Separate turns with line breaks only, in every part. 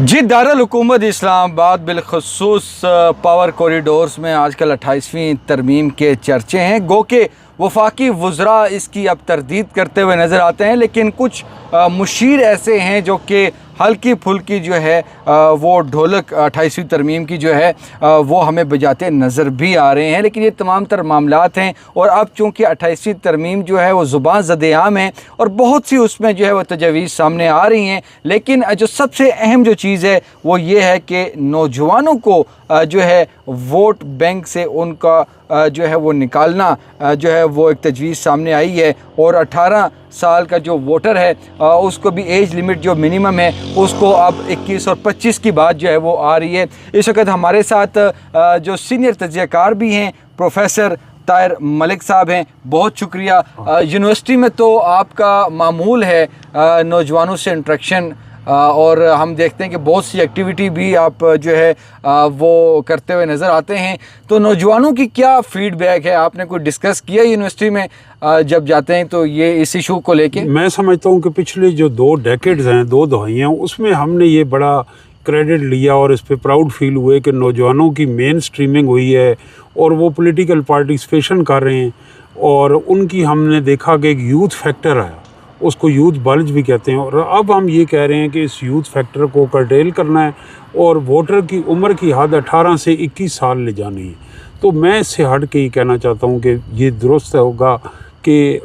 जी दारुल हुकूमत इस्लामाबाद बिलखसूस power corridors में आजकल 28वीं तरमीम के चर्चे हैं। गो के वफाकी वज़रा इसकी अब तरदीद करते हुए नज़र आते हैं, लेकिन कुछ मुशीर ऐसे हैं जो कि हल्की फुल्की जो है वो ढोलक 28वीं तरमीम की जो है वो हमें बजाते नज़र भी आ रहे हैं। लेकिन ये तमाम तर मामलात हैं और अब चूँकि 28वीं तरमीम जो है वो ज़ुबान ज़द-ए-आम है और बहुत सी उसमें जो है वो तजवीज़ सामने आ रही हैं। लेकिन जो सबसे अहम जो चीज़ है वो ये है कि नौजवानों को जो है वोट बैंक से उनका जो है वो निकालना जो है वो एक तजवीज़ सामने आई है और 18 साल का जो वोटर है उसको भी एज लिमिट जो मिनिमम है उसको अब 21 और 25 की बात जो है वो आ रही है। इस वक्त हमारे साथ जो सीनियर तजज़ियाकार भी हैं प्रोफेसर ताहिर मलिक साहब हैं, बहुत शुक्रिया। यूनिवर्सिटी में तो आपका मामूल है नौजवानों से इंटरेक्शन और हम देखते हैं कि बहुत सी एक्टिविटी भी आप जो है वो करते हुए नज़र आते हैं। तो नौजवानों की क्या फ़ीडबैक है, आपने कोई डिस्कस किया यूनिवर्सिटी में जब जाते हैं तो ये इस इशू को लेके?
मैं समझता हूँ कि पिछले जो 2 डेकेड्स हैं, 2 दहाइयाँ, उसमें हमने ये बड़ा क्रेडिट लिया और इस पे प्राउड फील हुए कि नौजवानों की मेन स्ट्रीमिंग हुई है और वो पॉलिटिकल पार्टिसिपेशन कर रहे हैं और उनकी हमने देखा कि एक यूथ फैक्टर है, उसको यूथ बल्ज भी कहते हैं। और अब हम ये कह रहे हैं कि इस यूथ फैक्टर को कर्टेल करना है और वोटर की उम्र की हद 18 से 21 साल ले जानी है। तो मैं इससे हट के ही कहना चाहता हूँ कि ये दुरुस्त होगा कि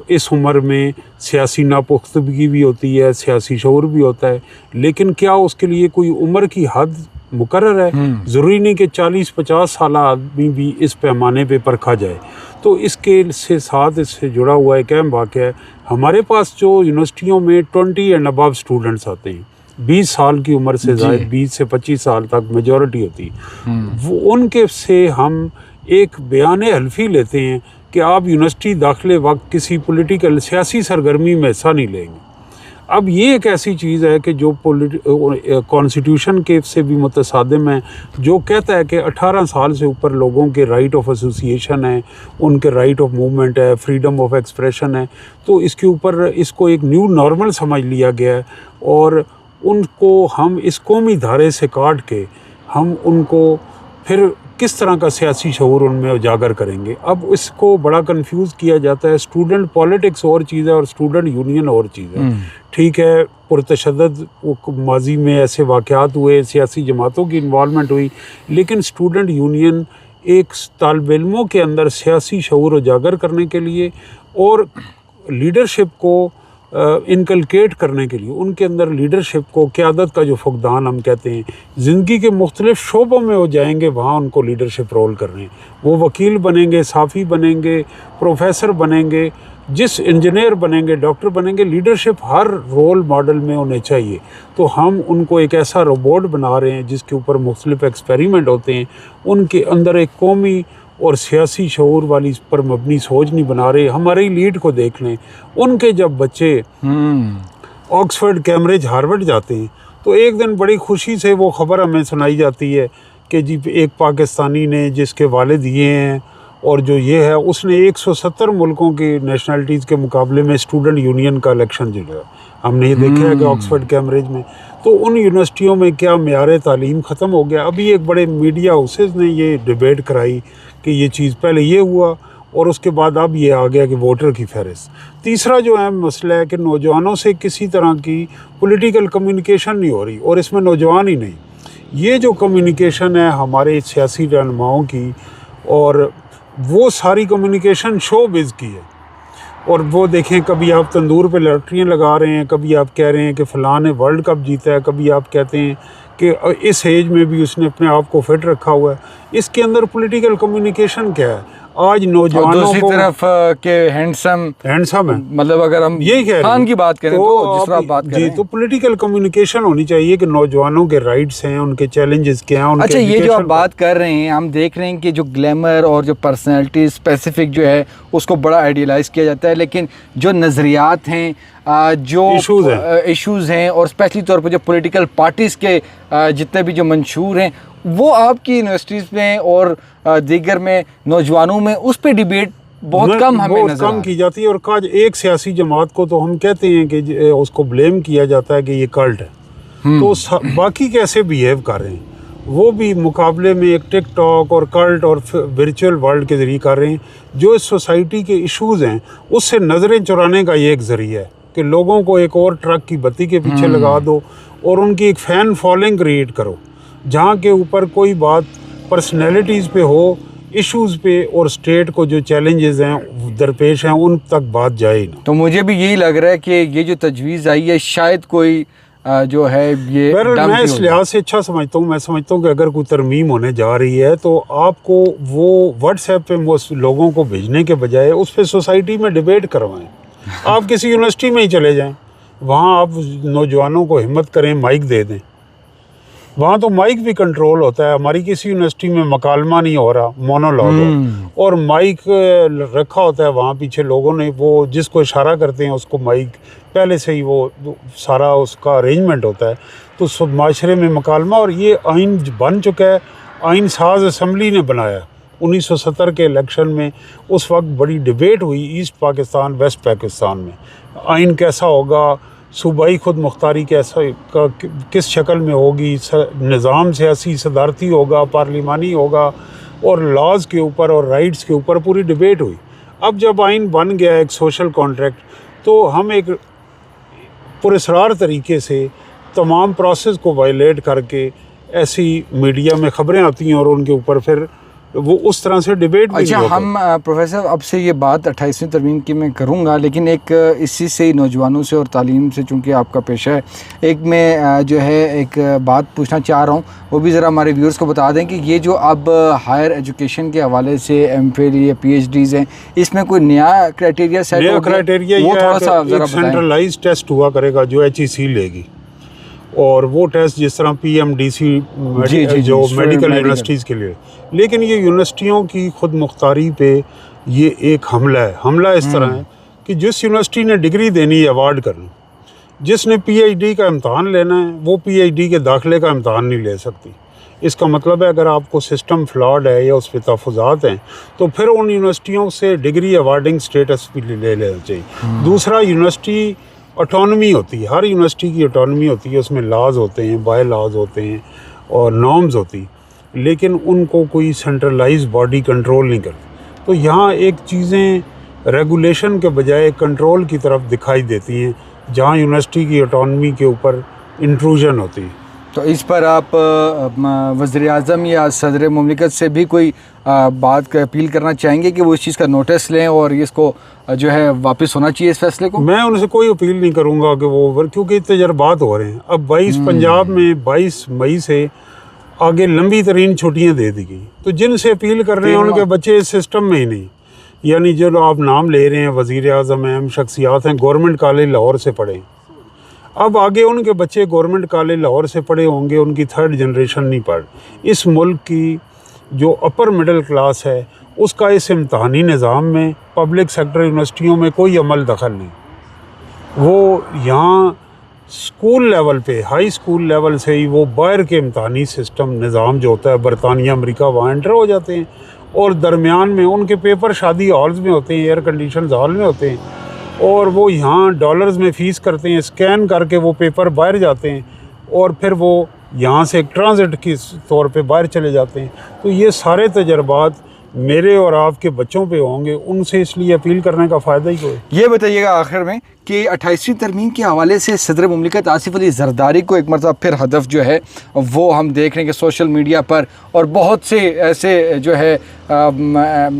इस उम्र में सियासी नापुख्तगी भी होती है, सियासी शऊर भी होता है, लेकिन क्या उसके लिए कोई उम्र की हद मुकर्रर है? ज़रूरी नहीं कि 40-50 साल आदमी भी इस पैमाने पे परखा जाए। तो इसके से साथ इससे जुड़ा हुआ एक अहम वाक़या है, हमारे पास जो यूनिवर्सिटियों में 20 एंड अबव स्टूडेंट्स आते हैं, 20 साल की उम्र से ज़ायद 20 से 25 साल तक मेजॉरिटी होती है, वो उनके से हम एक बयान हल्फी लेते हैं कि आप यूनिवर्सिटी दाखिले वक्त किसी पॉलिटिकल सियासी सरगर्मी में हिस्सा नहीं लेंगे। अब ये एक ऐसी चीज़ है कि जो कॉन्स्टिट्यूशन के से भी मुतसादिम है, जो कहता है कि 18 साल से ऊपर लोगों के राइट ऑफ एसोसिएशन है, उनके राइट ऑफ मूवमेंट है, फ्रीडम ऑफ एक्सप्रेशन है। तो इसके ऊपर इसको एक न्यू नॉर्मल समझ लिया गया है और उनको हम इस कौमी धारे से काट के हम उनको फिर किस तरह का सियासी शऊर उनमें उजागर करेंगे। अब इसको बड़ा कंफ्यूज किया जाता है। स्टूडेंट पॉलिटिक्स और चीज़ है और स्टूडेंट यूनियन और चीज़ है। ठीक है, पुरतशद्दद माजी में ऐसे वाक़यात हुए, सियासी जमातों की इन्वॉल्वमेंट हुई, लेकिन स्टूडेंट यूनियन एक तालिब इल्मों के अंदर सियासी शऊर उजागर करने के लिए और लीडरशिप को इनकलकेट करने के लिए, उनके अंदर लीडरशिप को, क़यादत का जो फुक़दान हम कहते हैं, ज़िंदगी के मुख्तलिफ़ शोबों में वो जाएंगे, वहाँ उनको लीडरशिप रोल कर रहे हैं। वो वकील बनेंगे, साफ़ी बनेंगे, प्रोफेसर बनेंगे, जिस इंजीनियर बनेंगे, डॉक्टर बनेंगे, लीडरशिप हर रोल मॉडल में उन्हें चाहिए। तो हम उनको एक ऐसा रोबोट बना रहे हैं जिसके ऊपर मुख्तलिफ़ एक्सपेरिमेंट होते हैं, उनके अंदर एक कौमी और सियासी शऊर वाली पर मबनी सोच नहीं बना रहे। हमारे लीड को देख लें, उनके जब बच्चे ऑक्सफोर्ड, कैम्ब्रिज, हार्वर्ड जाते हैं तो एक दिन बड़ी खुशी से वो ख़बर हमें सुनाई जाती है कि जी एक पाकिस्तानी ने जिसके वालिद ये हैं और जो ये है, उसने 170 मुल्कों की नेशनलिटीज़ के मुकाबले में स्टूडेंट यूनियन का इलेक्शन जीता। हमने ये देखा है कि ऑक्सफोर्ड, कैम्ब्रिज में तो उन यूनिवर्सिटियों में क्या मेयार तालीम ख़त्म हो गया। अभी एक बड़े मीडिया हाउसेस ने ये डिबेट कराई कि ये चीज़ पहले ये हुआ और उसके बाद अब ये आ गया कि वोटर की फहरिस्त। तीसरा जो अहम मसला है कि नौजवानों से किसी तरह की पॉलिटिकल कम्युनिकेशन नहीं हो रही और इसमें नौजवान ही नहीं, ये जो कम्युनिकेशन है हमारे सियासी रहनुमाओं की, और वो सारी कम्युनिकेशन शोबिज़ की है। और वो देखें, कभी आप तंदूर पे लॉटरियाँ लगा रहे हैं, कभी आप कह रहे हैं कि फ़लाँ ने वर्ल्ड कप जीता है, कभी आप कहते हैं कि इस एज में भी उसने अपने आप को फिट रखा हुआ है। इसके अंदर पॉलिटिकल कम्युनिकेशन क्या है? आज नौजवानों
दूसरी
को
तरफ के हैंडसम
है,
मतलब अगर हम
यही कह रहे हैं
की बात करें तो जिस तरह आप बात कर रहे हैं,
तो पॉलिटिकल कम्युनिकेशन होनी चाहिए कि नौजवानों के राइट्स हैं, उनके चैलेंजेस क्या हैं, उनके
अच्छा, ये जो आप बात कर रहे हैं, हम देख रहे हैं कि जो ग्लैमर और जो पर्सनैलिटी स्पेसिफिक जो है उसको बड़ा आइडियलाइज़ किया जाता है, लेकिन जो नज़रियात हैं, जो इश्यूज़ हैं और स्पेशली तौर पर जो पॉलिटिकल पार्टीज़ के जितने भी जो मंशूर हैं, वो आपकी यूनिवर्सिटीज़ में और दीगर में नौजवानों में उस पर डिबेट बहुत कम हमें
बहुत कम की जाती है। और काज एक सियासी जमात को तो हम कहते हैं कि उसको ब्लेम किया जाता है कि ये कल्ट है। तो बाकी कैसे बिहेव कर रहे हैं, वो भी मुकाबले में एक टिकटॉक और कल्ट और वर्चुअल वर्ल्ड के ज़रिए कर रहे हैं। जो इस सोसाइटी के इश्यूज़ हैं उससे नज़रें चुराने का ये एक ज़रिया है कि लोगों को एक और ट्रक की बत्ती के पीछे लगा दो और उनकी एक फ़ैन फॉलोइंग क्रिएट करो, जहाँ के ऊपर कोई बात पर्सनैलिटीज़ पे हो, इश्यूज़ पे और स्टेट को जो चैलेंजेस हैं दरपेश हैं उन तक बात जाए ना।
तो मुझे भी यही लग रहा है कि ये जो तजवीज़ आई है शायद कोई जो है ये
मैं इस लिहाज से अच्छा समझता हूँ। मैं समझता हूँ कि अगर कोई तरमीम होने जा रही है तो आपको वो व्हाट्सएप पे लोगों को भेजने के बजाय उस पर सोसाइटी में डिबेट करवाएं। आप किसी यूनिवर्सिटी में ही चले जाएं, वहाँ आप नौजवानों को हिम्मत करें, माइक दे दें। वहाँ तो माइक भी कंट्रोल होता है। हमारी किसी यूनिवर्सिटी में मकालमा नहीं हो रहा, मोनोलॉग है, और माइक रखा होता है वहाँ पीछे लोगों ने, वो जिसको इशारा करते हैं उसको माइक पहले से ही वो सारा उसका अरेंजमेंट होता है। तो सब माशरे में मकालमा, और ये आइन बन चुका है। आइन साज असम्बली ने बनाया 1970 के इलेक्शन में। उस वक्त बड़ी डिबेट हुई ईस्ट पाकिस्तान वेस्ट पाकिस्तान में, आइन कैसा होगा, सूबाई खुद मुख्तारी कैसा किस शक्ल में होगी, निज़ाम सियासी सदारती होगा, पार्लिमानी होगा, और लॉज़ के ऊपर और राइट्स के ऊपर पूरी डिबेट हुई। अब जब आइन बन गया एक सोशल कॉन्ट्रैक्ट, तो हम एक पुरस्रार तरीके से तमाम प्रोसेस को वायलेट करके ऐसी मीडिया में ख़बरें आती हैं और उनके ऊपर फिर वो उस तरह से डिबेट भी
अच्छा, हम प्रोफेसर अब से ये बात 28वीं तरमीम की मैं करूँगा, लेकिन एक इसी से ही नौजवानों से और तालीम से, चूँकि आपका पेशा है, एक मैं जो है एक बात पूछना चाह रहा हूँ, वो भी ज़रा हमारे व्यूअर्स को बता दें कि ये जो अब हायर एजुकेशन के हवाले से एमफिल या पीएचडीज़ हैं, इसमें कोई नया क्राइटेरिया सेट हो गया?
क्राइटेरिया
वो थोड़ा सा ज़रा
सेंट्रलाइज टेस्ट हुआ करेगा जो HEC लेगी, और वो टेस्ट जिस तरह PMDC जो मेडिकल यूनिवर्सिटीज़ के लिए। लेकिन ये यूनिवर्सिटियों की खुद मुख्तारी पे ये एक हमला है। हमला इस तरह है कि जिस यूनिवर्सिटी ने डिग्री देनी है, अवार्ड करनी, जिसने PhD का इम्तहान लेना है, वो PhD के दाखिले का इम्तहान नहीं ले सकती। इसका मतलब है अगर आपको सिस्टम फ्लॉड है या उस पर तहफ़्फ़ुज़ात हैं तो फिर उन यूनिवर्सिटियों से डिग्री अवार्डिंग स्टेटस भी ले लेना चाहिए। दूसरा, यूनिवर्सिटी ऑटोनमी होती है, हर यूनिवर्सिटी की ऑटोनमी होती है, उसमें लॉज होते हैं, बाय लॉज होते हैं और नॉर्म्स होती, लेकिन उनको कोई सेंट्रलाइज बॉडी कंट्रोल नहीं करती। तो यहाँ एक चीज़ें रेगुलेशन के बजाय कंट्रोल की तरफ दिखाई देती हैं, जहाँ यूनिवर्सिटी की ऑटोनमी के ऊपर इंट्रूजन होती है।
तो इस पर आप वज़ीर-ए-आज़म या सदर मुमलिकत से भी कोई बात का अपील करना चाहेंगे कि वो इस चीज़ का नोटिस लें और इसको जो है वापस होना चाहिए इस फैसले को?
मैं उनसे कोई अपील नहीं करूंगा कि वो, क्योंकि तजर्बात हो रहे हैं। अब 22 पंजाब में 22 मई से आगे लंबी तरीन छुट्टियां दे दी गई, तो जिनसे अपील कर रहे हैं उनके बच्चे इस सिस्टम में ही नहीं, यानी जो आप नाम ले रहे हैं वज़ीर-ए-आज़म अहम शख्सियात हैं, गवर्नमेंट कॉलेज लाहौर से पढ़े। अब आगे उनके बच्चे गवर्नमेंट कॉलेज लाहौर से पढ़े होंगे, उनकी थर्ड जनरेशन नहीं पढ़। इस मुल्क की जो अपर मिडिल क्लास है उसका इस इम्तहानी निज़ाम में पब्लिक सेक्टर यूनिवर्सिटियों में कोई अमल दखल नहीं। वो यहाँ स्कूल लेवल पे, हाई स्कूल लेवल से ही वो बाहर के इम्तहानी सिस्टम निज़ाम जो होता है बरतानिया अमेरिका, वहाँ एंटर हो जाते हैं, और दरमियान में उनके पेपर शादी हॉल्स में होते हैं, एयर कंडीशन हॉल में होते हैं, और वो यहाँ डॉलर्स में फ़ीस करते हैं, स्कैन करके वो पेपर बाहर जाते हैं और फिर वो यहाँ से एक ट्रांजिट के तौर पे बाहर चले जाते हैं। तो ये सारे तजर्बात मेरे और आपके बच्चों पे होंगे, उनसे इसलिए अपील करने का फ़ायदा ही कोई।
ये बताइएगा आखिर में कि 28वीं तरमीम के हवाले से सदर मुमलिकत आसिफ अली जरदारी को एक मरतबा फिर हदफ जो है वो हम देख रहे हैं कि सोशल मीडिया पर और बहुत से ऐसे जो है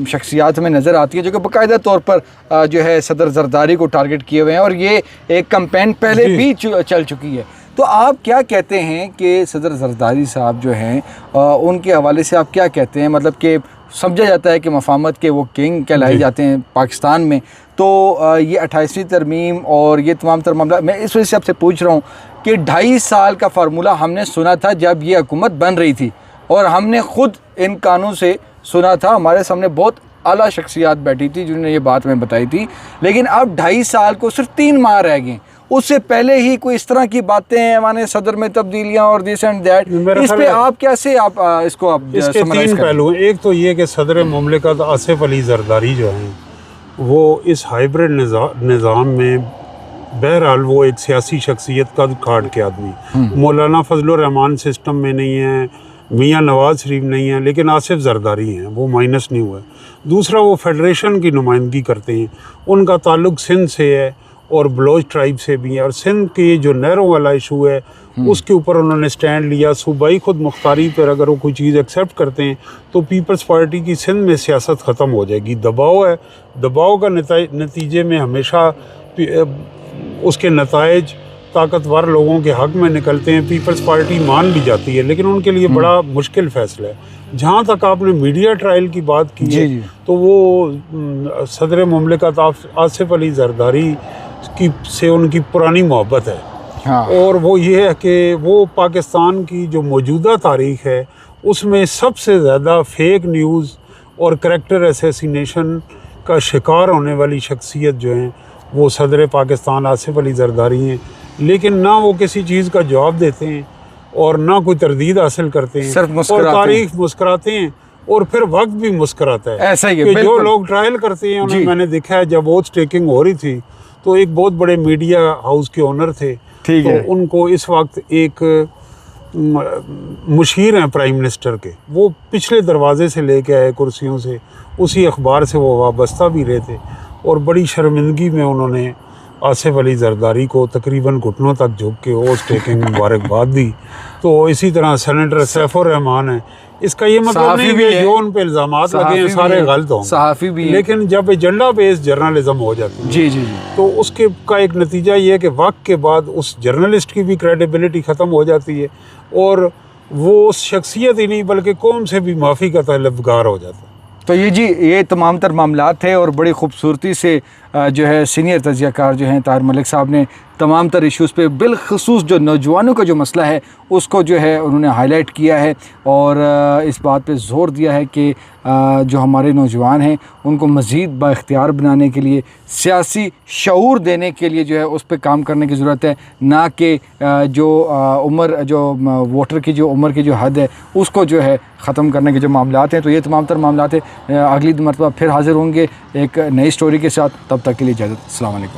शख्सियात में नज़र आती है जो कि बाकायदा तौर पर जो है सदर जरदारी को टारगेट किए हुए हैं, और ये एक कैंपेन पहले भी चल चुकी है। तो आप क्या कहते हैं कि सदर जरदारी साहब जो हैं उनके हवाले से आप क्या कहते हैं? मतलब कि समझा जाता है कि मफामत के वो किंग कहलाए जाते हैं पाकिस्तान में, तो ये 28वीं तरमीम और ये तमाम तर मामला, मैं इस वजह से आपसे पूछ रहा हूँ कि 2.5 साल का फार्मूला हमने सुना था जब ये हुकूमत बन रही थी, और हमने ख़ुद इन कानून से सुना था, हमारे सामने बहुत आला शख्सियात बैठी थी जिन्होंने ये बात हमें बताई थी। लेकिन अब 2.5 साल को सिर्फ 3 माह रह गए, उससे पहले ही कोई इस तरह की बातें हैं, माने सदर में तब्दीलियां और दिस एंड दैट, इस पे आप कैसे इसको आप
इसके 3 पहलू हैं। एक तो ये कि सदर मुमलिकत आसिफ अली जरदारी जो हैं वो इस हाइब्रिड निज़ाम में बहरहाल वो एक सियासी शख्सियत का काट के आदमी, मौलाना फजलुर रहमान सिस्टम में नहीं है, मियाँ नवाज शरीफ नहीं है, लेकिन आसिफ जरदारी हैं, वो माइनस नहीं हुआ है। दूसरा, वो फेडरेशन की नुमाइंदगी करते हैं, उनका ताल्लुक सिंध से है और बलोच ट्राइब से भी है, और सिंध के जो नहरों वाला इशू है उसके ऊपर उन्होंने स्टैंड लिया। सूबाई खुद मुख्तारी पर अगर वो कोई चीज़ एक्सेप्ट करते हैं तो पीपल्स पार्टी की सिंध में सियासत ख़त्म हो जाएगी। दबाव है, दबाव का नतीजे में हमेशा उसके नताइज ताकतवर लोगों के हक़ में निकलते हैं। पीपल्स पार्टी मान भी जाती है, लेकिन उनके लिए बड़ा मुश्किल फ़ैसला है। जहाँ तक आपने मीडिया ट्रायल की बात की है, तो वो सदर मुमलिकत आसिफ अली जरदारी की से उनकी पुरानी मोहब्बत है।
हाँ।
और वो ये है कि वो पाकिस्तान की जो मौजूदा तारीख़ है उसमें सबसे ज़्यादा फेक न्यूज़ और करैक्टर असैसिनेशन का शिकार होने वाली शख्सियत जो हैं वो सदर पाकिस्तान आसिफ अली जरदारी हैं। लेकिन ना वो किसी चीज़ का जवाब देते हैं और ना कोई तरदीद हासिल करते हैं, और तारीख मुस्कुराते हैं, और फिर वक्त भी मुस्कुराता है।
ऐसा ही है,
कि जो लोग ट्रायल करते हैं उन्हें मैंने देखा है, जब वोट टेकिंग हो रही थी तो एक बहुत बड़े मीडिया हाउस के ओनर थे, तो उनको इस वक्त एक मुशीर हैं प्राइम मिनिस्टर के, वो पिछले दरवाजे से लेके आए कुर्सियों से, उसी अखबार से वो वाबस्ता भी रहे थे, और बड़ी शर्मिंदगी में उन्होंने आसिफ अली जरदारी को तकरीबन घुटनों तक झुक के ओस टेकिंग मुबारकबाद दी। तो इसी तरह सेनेटर सैफुर रहमान है, इसका ये मतलब नहीं कि जो उन पे इल्ज़ामात लगे हैं सारे गलत हों,
सहाफ़ी भी,
लेकिन जब एजेंडा बेस्ड जर्नलिज्म हो जाती है
जी,
तो उसके का एक नतीजा ये है कि वक्त के बाद उस जर्नलिस्ट की भी क्रेडिबिलिटी ख़त्म हो जाती है, और वो उस शख्सियत ही नहीं बल्कि कौम से भी माफ़ी का तलबगार हो जाता है।
तो ये तमाम तर मामलात थे, और बड़ी खूबसूरती से जो है सीनियर तजियाकार जो हैं ताहिर मलिक साहब ने तमाम तर इश्यूज़ पे बिलखसूस जो नौजवानों का जो मसला है उसको जो है उन्होंने हाईलाइट किया है, और इस बात पे ज़ोर दिया है कि जो हमारे नौजवान हैं उनको मज़ीद बाइख्तियार बनाने के लिए, सियासी शऊर देने के लिए जो है उस पर काम करने की ज़रूरत है, ना कि जो उम्र जो वोटर की जो उम्र की जो हद है उसको जो है ख़त्म करने के जो मामलात हैं। तो ये तमाम तर मामलात हैं। अगली मरतबा फिर हाज़िर होंगे एक नई स्टोरी के साथ, तब तक के लिए इजाज़त। अस्सलाम वालेकुम।